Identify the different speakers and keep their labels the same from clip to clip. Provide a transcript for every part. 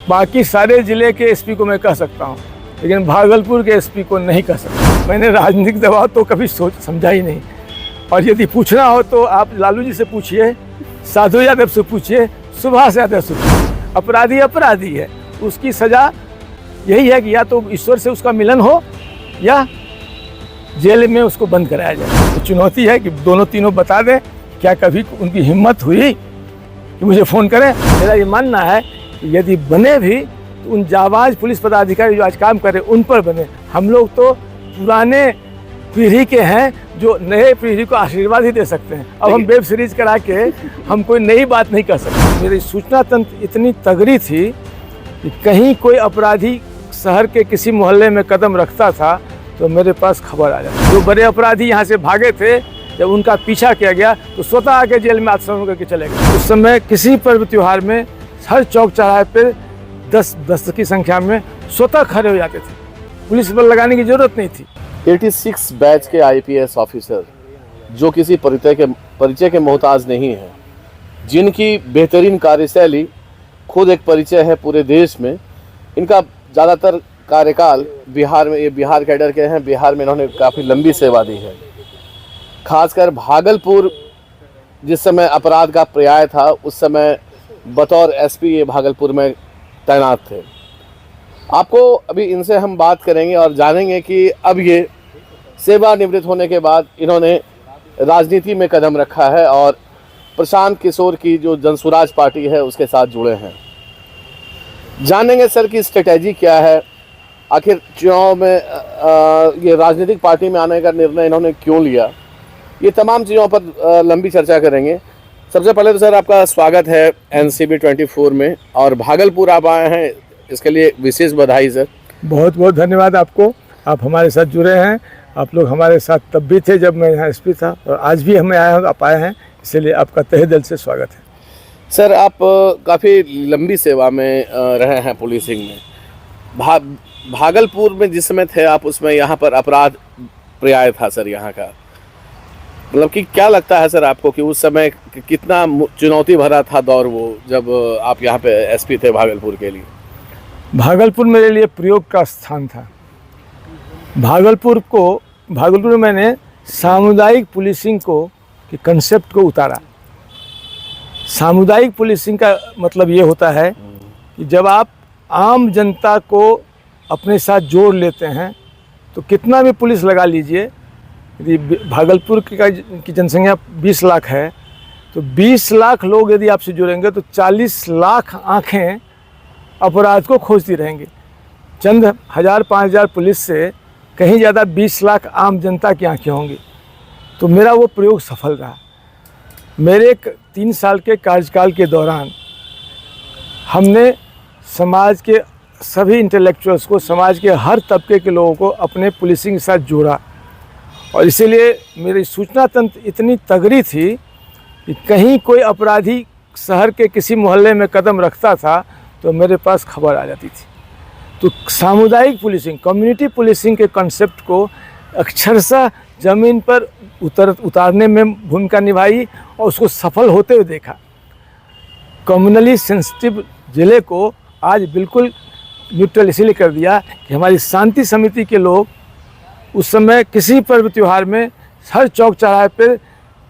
Speaker 1: बाकी सारे ज़िले के एसपी को मैं कह सकता हूँ, लेकिन भागलपुर के एसपी को नहीं कह सकता। मैंने राजनीतिक दबाव तो कभी समझा ही नहीं। और यदि पूछना हो तो आप लालू जी से पूछिए, साधु यादव से पूछिए, सुभाष यादव से पूछिए। अपराधी अपराधी है, उसकी सज़ा यही है कि या तो ईश्वर से उसका मिलन हो या जेल में उसको बंद कराया जाए। तो चुनौती है कि दोनों तीनों बता दें, क्या कभी उनकी हिम्मत हुई कि मुझे फ़ोन करें। मेरा ये मानना है कि यदि बने भी तो उन जाबाज पुलिस पदाधिकारी जो आज काम कर रहे हैं उन पर बने। हम लोग तो पुराने पीढ़ी के हैं जो नए पीढ़ी को आशीर्वाद ही दे सकते हैं। अब हम वेब सीरीज करा के हम कोई नई बात नहीं कर सकते। मेरी सूचना तंत्र इतनी तगड़ी थी कि कहीं कोई अपराधी शहर के किसी मोहल्ले में कदम रखता था तो मेरे पास खबर आ जाती। जो बड़े अपराधी यहाँ से भागे थे, जब उनका पीछा किया गया तो स्वतः आके जेल में आत्मसमर्पण करके चले गए। उस समय किसी पर्व त्योहार में हर चौक चौराहे पर 10 की संख्या में स्वतः खड़े हो जाते थे। पुलिस बल लगाने की जरूरत नहीं थी।
Speaker 2: 86 बैच के आईपीएस ऑफिसर जो किसी परिचय के मोहताज नहीं हैं, जिनकी बेहतरीन कार्यशैली खुद एक परिचय है पूरे देश में। इनका ज़्यादातर कार्यकाल बिहार में, ये बिहार कैडर के हैं, बिहार में इन्होंने काफ़ी लंबी सेवा दी है। खासकर भागलपुर जिस समय अपराध का पर्याय था, उस समय बतौर एसपी ये भागलपुर में तैनात थे। आपको अभी इनसे हम बात करेंगे और जानेंगे कि अब ये सेवानिवृत्त होने के बाद इन्होंने राजनीति में कदम रखा है और प्रशांत किशोर की जो जनसुराज पार्टी है उसके साथ जुड़े हैं। जानेंगे सर की स्ट्रेटजी क्या है, आखिर चुनाव में ये राजनीतिक पार्टी में आने का निर्णय इन्होंने क्यों लिया, ये तमाम चीज़ों पर लंबी चर्चा करेंगे। सबसे पहले तो सर आपका स्वागत है NCB 24 में, और भागलपुर आप आए हैं, इसके लिए विशेष बधाई सर।
Speaker 1: बहुत बहुत धन्यवाद आपको, आप हमारे साथ जुड़े हैं। आप लोग हमारे साथ तब भी थे जब मैं यहाँ एसपी था, और आज भी हमें आप आए हैं, इसलिए आपका तहे दिल से स्वागत है।
Speaker 2: सर आप काफ़ी लंबी सेवा में रहे हैं पुलिसिंग में। भागलपुर में जिस समय थे आप, उसमें यहाँ पर अपराध पर्याय था सर यहाँ का, मतलब कि क्या लगता है सर आपको कि उस समय कितना चुनौती भरा था दौर वो, जब आप यहाँ पे एसपी थे भागलपुर के लिए?
Speaker 1: भागलपुर मेरे लिए प्रयोग का स्थान था। भागलपुर में मैंने सामुदायिक पुलिसिंग के कंसेप्ट को उतारा। सामुदायिक पुलिसिंग का मतलब ये होता है कि जब आप आम जनता को अपने साथ जोड़ लेते हैं तो कितना भी पुलिस लगा लीजिए, यदि भागलपुर की जनसंख्या 20 लाख है तो 20 लाख लोग यदि आपसे जुड़ेंगे तो 40 लाख आँखें अपराध को खोजती रहेंगी। चंद 1000-5000 पुलिस से कहीं ज़्यादा 20 लाख आम जनता की आँखें होंगी। तो मेरा वो प्रयोग सफल रहा। मेरे 3 साल के कार्यकाल के दौरान हमने समाज के सभी इंटेलेक्चुअल्स को, समाज के हर तबके के लोगों को अपने पुलिसिंग के साथ जोड़ा, और इसीलिए मेरी सूचना तंत्र इतनी तगड़ी थी कि कहीं कोई अपराधी शहर के किसी मोहल्ले में कदम रखता था तो मेरे पास खबर आ जाती थी। तो सामुदायिक पुलिसिंग, कम्युनिटी पुलिसिंग के कॉन्सेप्ट को अक्षरशः ज़मीन पर उतारने में भूमिका निभाई और उसको सफल होते हुए देखा। कम्युनली सेंसिटिव ज़िले को आज बिल्कुल न्यूट्रल इसीलिए कर दिया कि हमारी शांति समिति के लोग उस समय किसी पर्व त्योहार में हर चौक चौराहे पर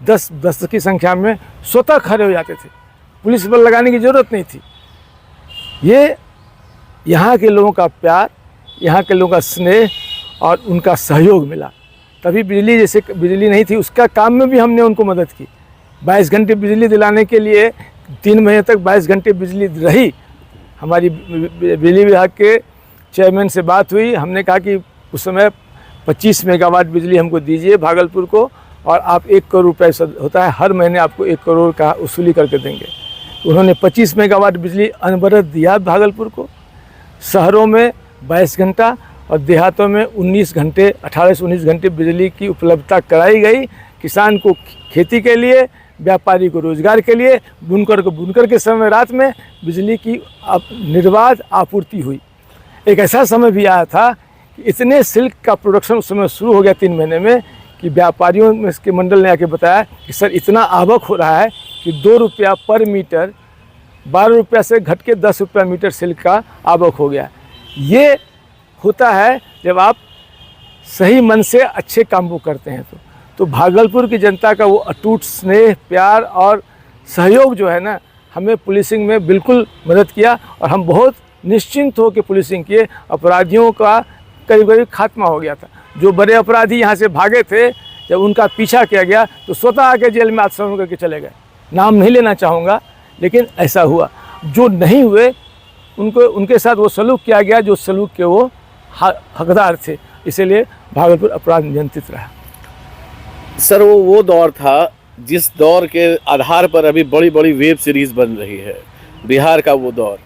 Speaker 1: 10 की संख्या में स्वतः खड़े हो जाते थे। पुलिस बल लगाने की ज़रूरत नहीं थी। ये यहाँ के लोगों का प्यार, यहाँ के लोगों का स्नेह और उनका सहयोग मिला। तभी बिजली, जैसे बिजली नहीं थी उसका काम में भी हमने उनको मदद की। 22 घंटे बिजली दिलाने के लिए 3 महीने तक 22 घंटे बिजली रही। हमारी बिजली विभाग के चेयरमैन से बात हुई, हमने कहा कि उस समय 25 मेगावाट बिजली हमको दीजिए भागलपुर को, और आप 1 करोड़ रुपये होता है हर महीने आपको 1 करोड़ का वसूली करके देंगे। उन्होंने 25 मेगावाट बिजली अनवरत दिया भागलपुर को। शहरों में 22 घंटा और देहातों में 19 घंटे, 18 से 19 घंटे बिजली की उपलब्धता कराई गई। किसान को खेती के लिए, व्यापारी को रोजगार के लिए, बुनकर को बुनकर के समय रात में बिजली की निर्बाध आपूर्ति हुई। एक ऐसा समय भी आया था कि इतने सिल्क का प्रोडक्शन उस समय शुरू हो गया 3 महीने में कि व्यापारियों में इसके मंडल ने आके बताया कि सर इतना आवक हो रहा है कि 2 रुपया पर मीटर 12 रुपया से घट के 10 रुपया मीटर सिल्क का आवक हो गया। ये होता है जब आप सही मन से अच्छे काम वो करते हैं। तो भागलपुर की जनता का वो अटूट स्नेह, प्यार और सहयोग जो है ना, हमें पुलिसिंग में बिल्कुल मदद किया और हम बहुत निश्चिंत हो के पुलिसिंग किए। अपराधियों का करीब करीब खात्मा हो गया था। जो बड़े अपराधी यहाँ से भागे थे, जब उनका पीछा किया गया तो स्वतः आके जेल में आत्मसमर्पण करके चले गए। नाम नहीं लेना चाहूँगा, लेकिन ऐसा हुआ। जो नहीं हुए उनको, उनके साथ वो सलूक किया गया जो सलूक के वो हकदार थे। इसीलिए भागलपुर अपराध नियंत्रित रहा।
Speaker 2: सर वो दौर था जिस दौर के आधार पर अभी बड़ी बड़ी वेब सीरीज बन रही है, बिहार का वो दौर।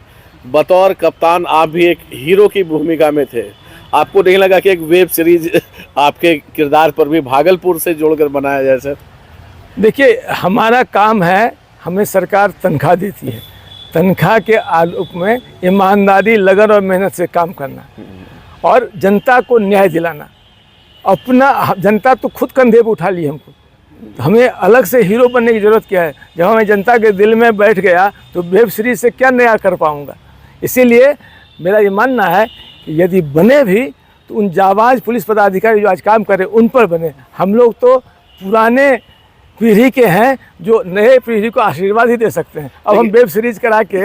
Speaker 2: बतौर कप्तान आप भी एक हीरो की भूमिका में थे। आपको नहीं लगा कि एक वेब सीरीज आपके किरदार पर भी भागलपुर से जोड़कर बनाया जाए सर?
Speaker 1: देखिए, हमारा काम है, हमें सरकार तनख्वाह देती है, तनख्वाह के आलोक में ईमानदारी, लगन और मेहनत से काम करना और जनता को न्याय दिलाना। अपना जनता तो खुद कंधे पर उठा ली हमको, तो हमें अलग से हीरो बनने की ज़रूरत क्या है? जब हमें जनता के दिल में बैठ गया तो वेब सीरीज से क्या नया कर पाऊँगा? इसीलिए मेरा ये मानना है कि यदि बने भी तो उन जाबाज पुलिस पदाधिकारी जो आज काम कर रहे हैं उन पर बने। हम लोग तो पुराने पीढ़ी के हैं जो नए पीढ़ी को आशीर्वाद ही दे सकते हैं। अब हम वेब सीरीज करा के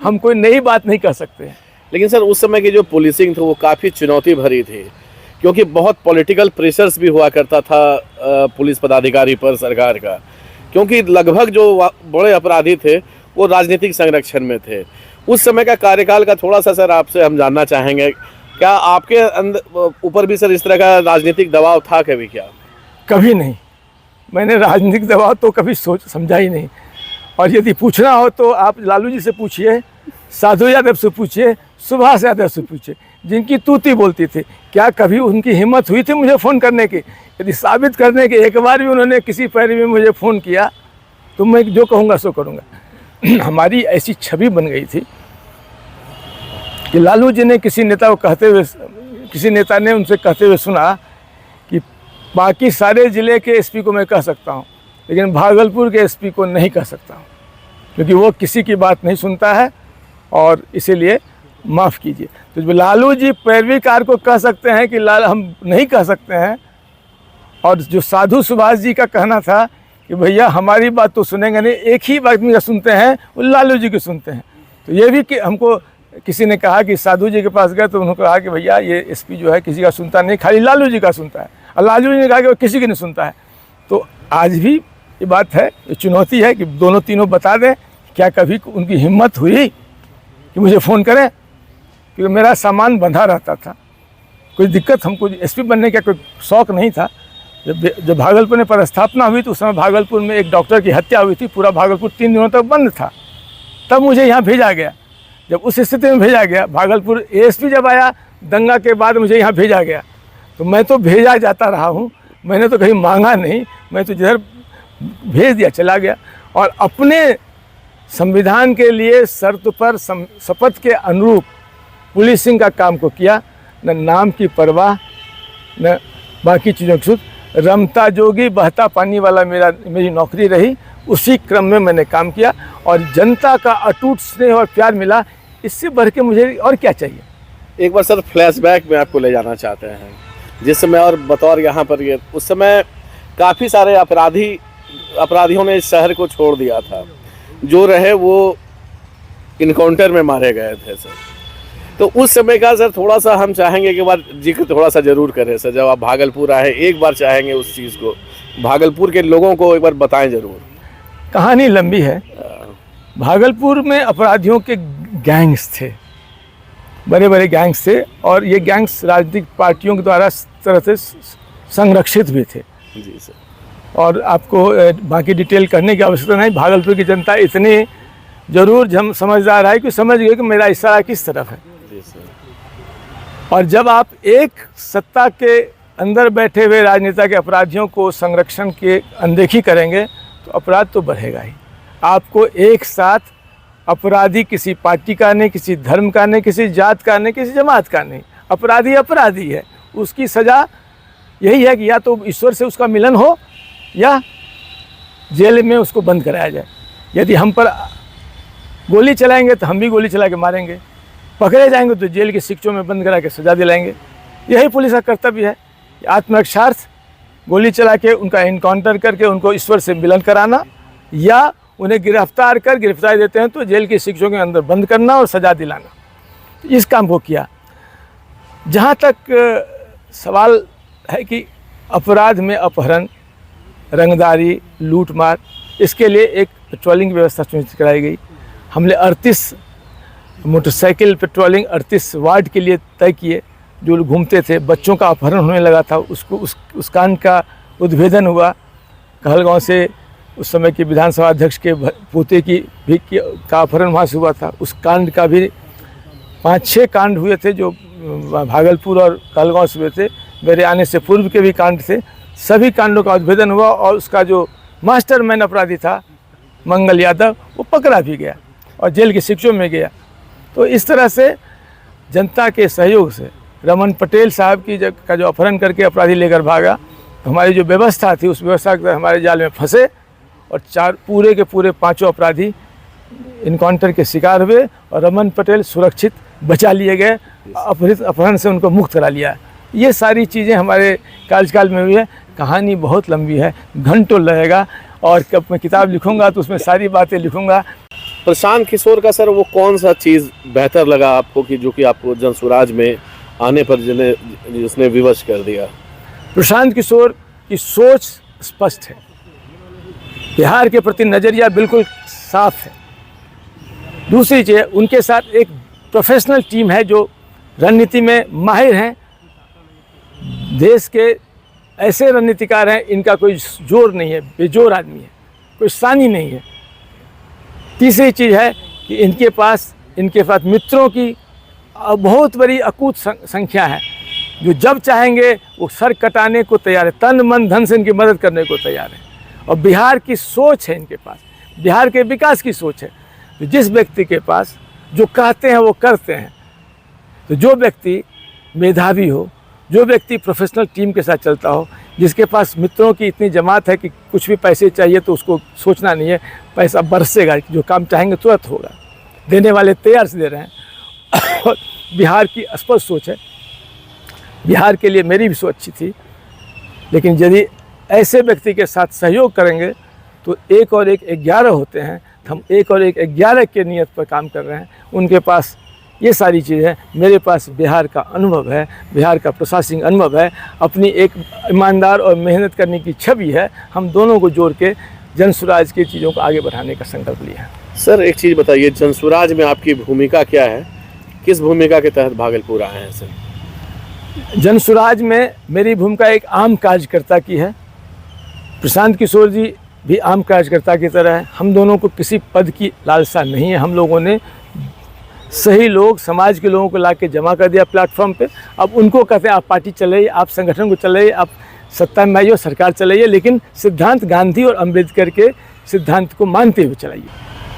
Speaker 1: हम कोई नई बात नहीं कर सकते।
Speaker 2: लेकिन सर उस समय की जो पुलिसिंग थी वो काफ़ी चुनौती भरी थी, क्योंकि बहुत पॉलिटिकल प्रेशर्स भी हुआ करता था पुलिस पदाधिकारी पर सरकार का, क्योंकि लगभग जो बड़े अपराधी थे वो राजनीतिक संरक्षण में थे। उस समय का कार्यकाल का थोड़ा सा सर आपसे हम जानना चाहेंगे, क्या आपके अंदर ऊपर भी सर इस तरह का राजनीतिक दबाव था कभी क्या?
Speaker 1: कभी नहीं, मैंने राजनीतिक दबाव तो कभी समझा ही नहीं। और यदि पूछना हो तो आप लालू जी से पूछिए, साधु यादव से पूछिए, सुभाष यादव से पूछिए, जिनकी तूती बोलती थी। क्या कभी उनकी हिम्मत हुई थी मुझे फ़ोन करने की? यदि साबित करने के एक बार भी उन्होंने किसी पैरवी में मुझे फ़ोन किया तो मैं जो कहूँगा सो करूँगा। हमारी ऐसी छवि बन गई थी कि लालू जी ने किसी नेता को कहते हुए, किसी नेता ने उनसे कहते हुए सुना कि बाकी सारे ज़िले के एसपी को मैं कह सकता हूँ, लेकिन भागलपुर के एसपी को नहीं कह सकता हूँ, क्योंकि वो किसी की बात नहीं सुनता है और इसीलिए माफ़ कीजिए। तो जब लालू जी पैरवीकार को कह सकते हैं कि लाल हम नहीं कह सकते हैं, और जो साधु सुभाष जी का कहना था कि भैया हमारी बात तो सुनेंगे नहीं, एक ही बात में सुनते हैं, वो लालू जी की सुनते हैं। तो ये भी कि हमको किसी ने कहा कि साधु जी के पास गए तो उन्होंने कहा कि भैया ये एसपी जो है किसी का सुनता नहीं, खाली लालू जी का सुनता है। और लालू जी ने कहा कि वो किसी की नहीं सुनता है। तो आज भी ये बात है, ये चुनौती है कि दोनों तीनों बता दें क्या कभी उनकी हिम्मत हुई कि मुझे फ़ोन करें, क्योंकि मेरा सामान बंधा रहता था। कोई दिक्कत, हमको एसपी बनने का कोई शौक़ नहीं था। जब भागलपुर में पदस्थापना हुई तो उस समय भागलपुर में एक डॉक्टर की हत्या हुई थी, पूरा भागलपुर 3 दिनों तक बंद था। तब मुझे यहाँ भेजा गया। जब उस स्थिति में भेजा गया, भागलपुर एएसपी जब आया दंगा के बाद मुझे यहाँ भेजा गया, तो मैं तो भेजा जाता रहा हूँ, मैंने तो कहीं मांगा नहीं, मैं तो जिधर भेज दिया चला गया। और अपने संविधान के लिए शर्त पर शपथ के अनुरूप पुलिसिंग का काम को किया, न नाम की परवाह न बाकी चीज़ों की। रमता जोगी बहता पानी वाला मेरी नौकरी रही। उसी क्रम में मैंने काम किया और जनता का अटूट स्नेह और प्यार मिला। इससे बढ़ के मुझे और क्या चाहिए?
Speaker 2: एक बार सर फ्लैशबैक में आपको ले जाना चाहते हैं, जिस समय और बतौर यहाँ पर ये उस समय काफ़ी सारे अपराधियों ने इस शहर को छोड़ दिया था। जो रहे वो इनकाउंटर में मारे गए थे सर। तो उस समय का सर थोड़ा सा हम चाहेंगे कि बार जिक्र थोड़ा सा ज़रूर करें सर। जब आप भागलपुर आए एक बार चाहेंगे उस चीज़ को भागलपुर के लोगों को एक बार बताएं ज़रूर।
Speaker 1: कहानी लंबी है। भागलपुर में अपराधियों के गैंग्स थे, बड़े बड़े गैंग्स थे, और ये गैंग्स राजनीतिक पार्टियों के द्वारा तरह से संरक्षित भी थे।
Speaker 2: जी सर। और
Speaker 1: आपको बाकी डिटेल करने की आवश्यकता नहीं। भागलपुर की जनता इतनी ज़रूर हम समझदार है कि समझ गए कि मेरा इशारा किस तरफ है।
Speaker 2: जी सर।
Speaker 1: और जब आप एक सत्ता के अंदर बैठे हुए राजनेता के अपराधियों को संरक्षण के अनदेखी करेंगे तो अपराध तो बढ़ेगा ही। आपको एक साथ अपराधी किसी पार्टी का नहीं, किसी धर्म का नहीं, किसी जात का नहीं, किसी जमात का नहीं, अपराधी अपराधी है। उसकी सज़ा यही है कि या तो ईश्वर से उसका मिलन हो या जेल में उसको बंद कराया जाए। यदि हम पर गोली चलाएंगे तो हम भी गोली चला के मारेंगे, पकड़े जाएंगे तो जेल के शिक्षों में बंद करा के सजा दिलाएंगे। यही पुलिस का कर्तव्य है, आत्मरक्षार्थ गोली चला के उनका इनकाउंटर करके उनको ईश्वर से मिलन कराना, या उन्हें गिरफ्तार कर, गिरफ्तारी देते हैं तो जेल की शिक्षों के अंदर बंद करना और सजा दिलाना। तो इस काम को किया। जहाँ तक सवाल है कि अपराध में अपहरण, रंगदारी, लूटमार, इसके लिए एक पेट्रोलिंग की व्यवस्था सुनिश्चित कराई गई। हमने 38 मोटरसाइकिल पेट्रोलिंग 38 वार्ड के लिए तय किए। जो लोग घूमते थे, बच्चों का अपहरण होने लगा था, उसको उस कांड का उद्भेदन हुआ। कहलगांव से उस समय के विधानसभा अध्यक्ष के पोते की भी का अपहरण वहाँ से हुआ था। उस कांड का भी 5-6 कांड हुए थे जो भागलपुर और कहलगांव से हुए थे। मेरे आने से पूर्व के भी कांड थे। सभी कांडों का उद्भेदन हुआ और उसका जो मास्टरमाइंड अपराधी था मंगल यादव, वो पकड़ा भी गया और जेल की शिक्षों में गया। तो इस तरह से जनता के सहयोग से रमन पटेल साहब की का जो अपहरण करके अपराधी लेकर भागा, तो हमारी जो व्यवस्था थी उस व्यवस्था के हमारे जाल में फंसे और पूरे के पूरे 5 अपराधी इनकाउंटर के शिकार हुए और रमन पटेल सुरक्षित बचा लिए गए, अपहरण से उनको मुक्त करा लिया। ये सारी चीज़ें हमारे कार्यकाल में हुई है। कहानी बहुत लंबी है, घंटों लगेगा, और कब मैं किताब लिखूंगा तो उसमें सारी बातें लिखूंगा।
Speaker 2: प्रशांत किशोर का सर वो कौन सा चीज़ बेहतर लगा आपको कि जो कि आपको जनसुराज में आने पर जिसने विवश कर दिया?
Speaker 1: प्रशांत किशोर की सोच स्पष्ट है, बिहार के प्रति नज़रिया बिल्कुल साफ है। दूसरी चीज़, उनके साथ एक प्रोफेशनल टीम है जो रणनीति में माहिर हैं। देश के ऐसे रणनीतिकार हैं, इनका कोई जोर नहीं है, बेजोर आदमी है, कोई सानी नहीं है। तीसरी चीज़ है कि इनके पास मित्रों की बहुत बड़ी अकूत संख्या है, जो जब चाहेंगे वो सर कटाने को तैयार है, तन मन धन से इनकी मदद करने को तैयार है। और बिहार की सोच है इनके पास, बिहार के विकास की सोच है। तो जिस व्यक्ति के पास जो कहते हैं वो करते हैं, तो जो व्यक्ति मेधावी हो, जो व्यक्ति प्रोफेशनल टीम के साथ चलता हो, जिसके पास मित्रों की इतनी जमात है कि कुछ भी पैसे चाहिए तो उसको सोचना नहीं है, पैसा बरसेगा, जो काम चाहेंगे तुरंत होगा, देने वाले तैयार से दे रहे हैं। और बिहार की स्पष्ट सोच है। बिहार के लिए मेरी भी सोच अच्छी थी, लेकिन यदि ऐसे व्यक्ति के साथ सहयोग करेंगे तो 1 और 1 11 होते हैं। हम 1 और 1 11 के नियत पर काम कर रहे हैं। उनके पास ये सारी चीज़ है, मेरे पास बिहार का अनुभव है, बिहार का प्रशासनिक अनुभव है, अपनी एक ईमानदार और मेहनत करने की छवि है। हम दोनों को जोड़ के जनसुराज की चीज़ों को आगे बढ़ाने का संकल्प लिया है।
Speaker 2: सर एक चीज़ बताइए, जनसुराज में आपकी भूमिका क्या है? किस भूमिका के तहत भागलपुर आए हैं सर?
Speaker 1: जनसुराज में मेरी भूमिका एक आम कार्यकर्ता की है। प्रशांत किशोर जी भी आम कार्यकर्ता की तरह है। हम दोनों को किसी पद की लालसा नहीं है। हम लोगों ने सही लोग, समाज के लोगों को ला के जमा कर दिया प्लेटफॉर्म पे। अब उनको कहते हैं आप पार्टी चलाइए, आप संगठन को चलाइए, आप सत्ता में आइए, सरकार चलाइए, लेकिन सिद्धांत गांधी और अम्बेडकर के सिद्धांत को मानते हुए चलाइए।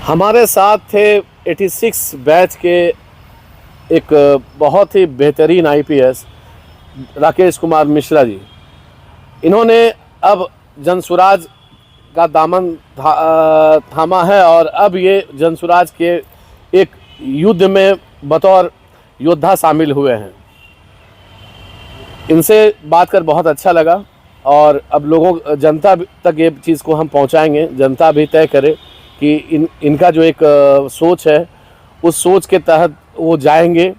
Speaker 2: हमारे साथ थे 86 बैच के एक बहुत ही बेहतरीन IPS राकेश कुमार मिश्रा जी। इन्होंने अब जनसुराज का दामन थामा है और अब ये जनसुराज के एक युद्ध में बतौर योद्धा शामिल हुए हैं। इनसे बात कर बहुत अच्छा लगा और अब जनता तक ये चीज़ को हम पहुंचाएंगे। जनता भी तय करे कि इनका जो एक सोच है, उस सोच के तहत वो जाएंगे